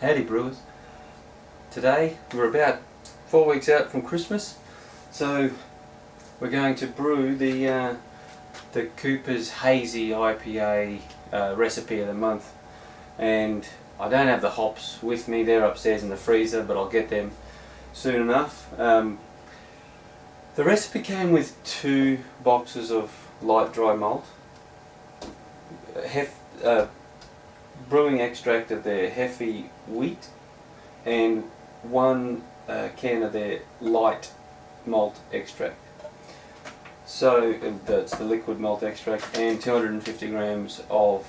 Howdy brewers. Today we're about 4 weeks out from Christmas, so we're going to brew the Cooper's Hazy IPA recipe of the month. And I don't have the hops with me, they're upstairs in the freezer, but I'll get them soon enough. The recipe came with 2 boxes of light dry malt, brewing extract of their Hefe wheat, and 1 can of their light malt extract. So that's the liquid malt extract, and 250 grams of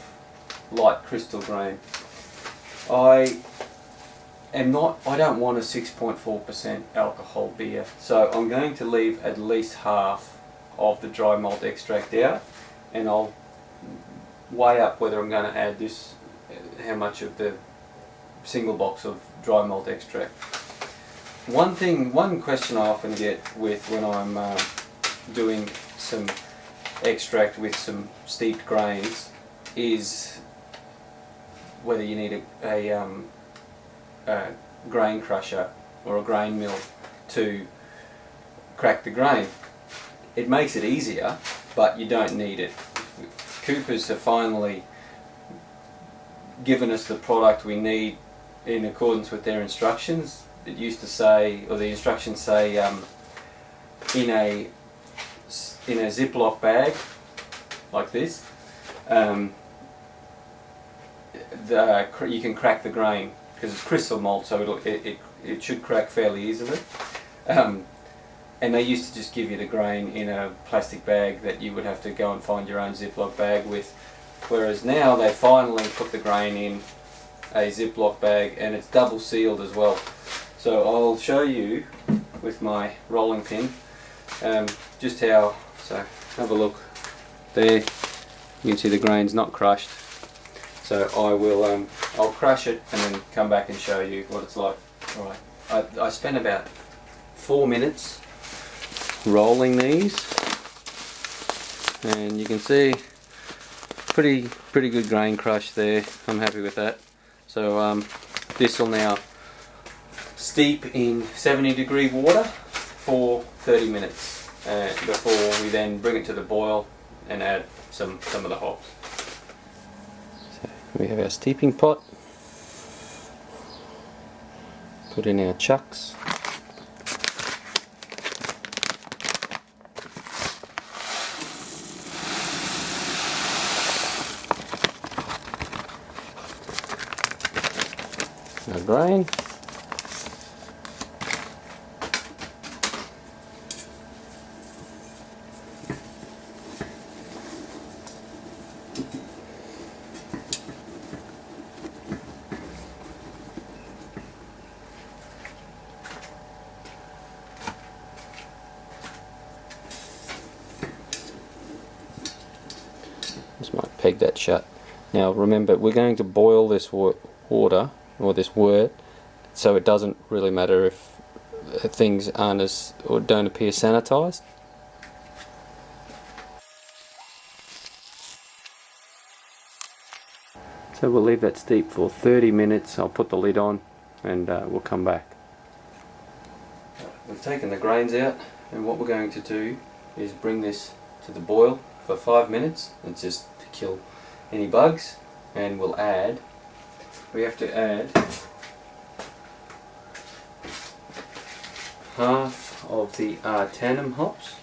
light crystal grain. I don't want a 6.4% alcohol beer, so I'm going to leave at least half of the dry malt extract out, and I'll weigh up whether I'm going to add this, how much of the single box of dry malt extract. One question I often get with when I'm doing some extract with some steeped grains is whether you need a grain crusher or a grain mill to crack the grain. It makes it easier, but you don't need it. Coopers have finally given us the product we need in accordance with their instructions. It used to say, or the instructions say, in a Ziploc bag like this, you can crack the grain because it's crystal malt, so it should crack fairly easily. And they used to just give you the grain in a plastic bag that you would have to go and find your own Ziploc bag with, whereas now they finally put the grain in a Ziploc bag, and it's double sealed as well. So I'll show you with my rolling pin just how. So have a look there, you can see the grain's not crushed, so I'll crush it and then come back and show you what it's like. Alright, I spent about 4 minutes rolling these, and you can see pretty good grain crush there. I'm happy with that. So this will now steep in 70-degree water for 30 minutes before we then bring it to the boil and add some of the hops. So we have our steeping pot, put in our chucks. Our grain. Just might peg that shut. Now remember, we're going to boil this water, or this wort, so it doesn't really matter if things aren't or don't appear sanitized. So we'll leave that steep for 30 minutes. I'll put the lid on and we'll come back. We've taken the grains out, and what we're going to do is bring this to the boil for 5 minutes. It's just to kill any bugs, and we have to add half of the tandem hops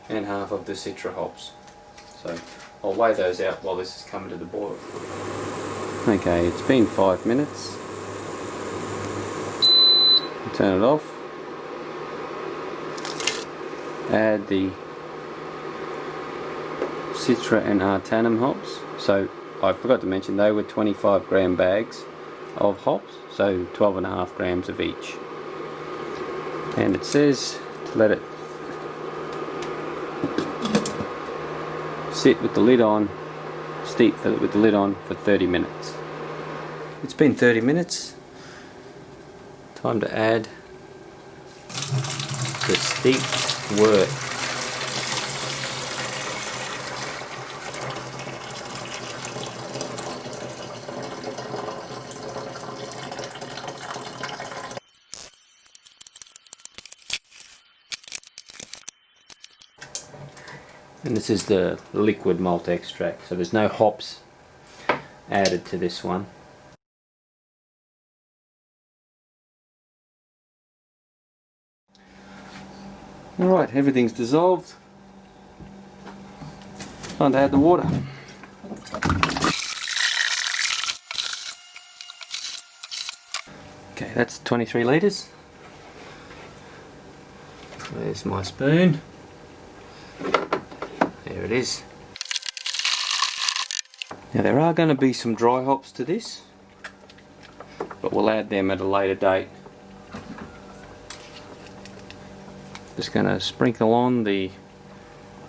and half of the citra hops. So I'll weigh those out while this is coming to the boil. Okay, it's been 5 minutes. Turn it off. Add the citra and tandem hops. So I forgot to mention they were 25-gram bags of hops, so 12.5 grams of each. And it says to let it sit with the lid on, steep with the lid on for 30 minutes. It's been 30 minutes. Time to add the steeped wort. And this is the liquid malt extract, so there's no hops added to this one. Alright, everything's dissolved. Time to add the water. Okay, that's 23 litres. There's my spoon. There it is. Now there are going to be some dry hops to this, but we'll add them at a later date. Just going to sprinkle on the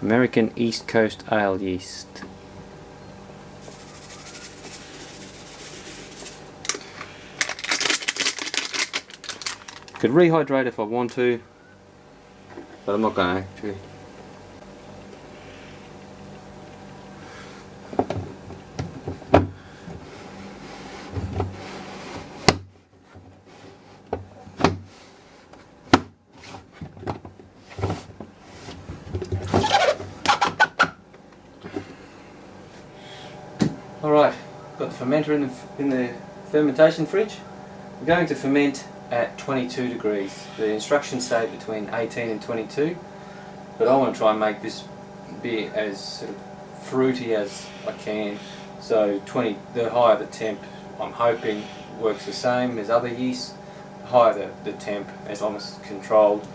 American East Coast Ale yeast. Could rehydrate if I want to, but I'm not going to. Alright, got the fermenter in the fermentation fridge. We're going to ferment at 22 degrees. The instructions say between 18 and 22, but I want to try and make this beer as sort of fruity as I can. So the higher the temp, I'm hoping works the same as other yeast. The higher the temp, as long as it's controlled,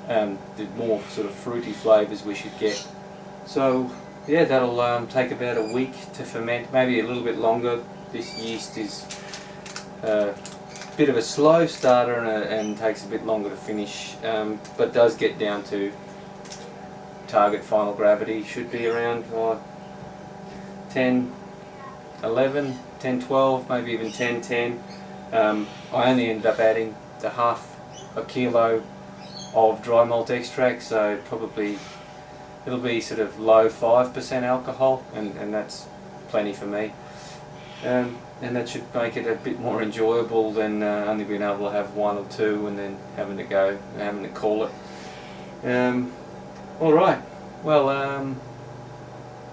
the more sort of fruity flavours we should get. So yeah, that'll take about a week to ferment, maybe a little bit longer. This yeast is a bit of a slow starter and takes a bit longer to finish, but does get down to target final gravity. Should be around 10, 11, 10, 12, maybe even 10, 10. I only ended up adding the half a kilo of dry malt extract, so probably it'll be sort of low 5% alcohol, and that's plenty for me. And that should make it a bit more enjoyable than only being able to have one or two and then having to go and having to call it. Alright, well,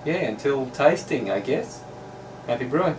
yeah, until tasting, I guess. Happy brewing.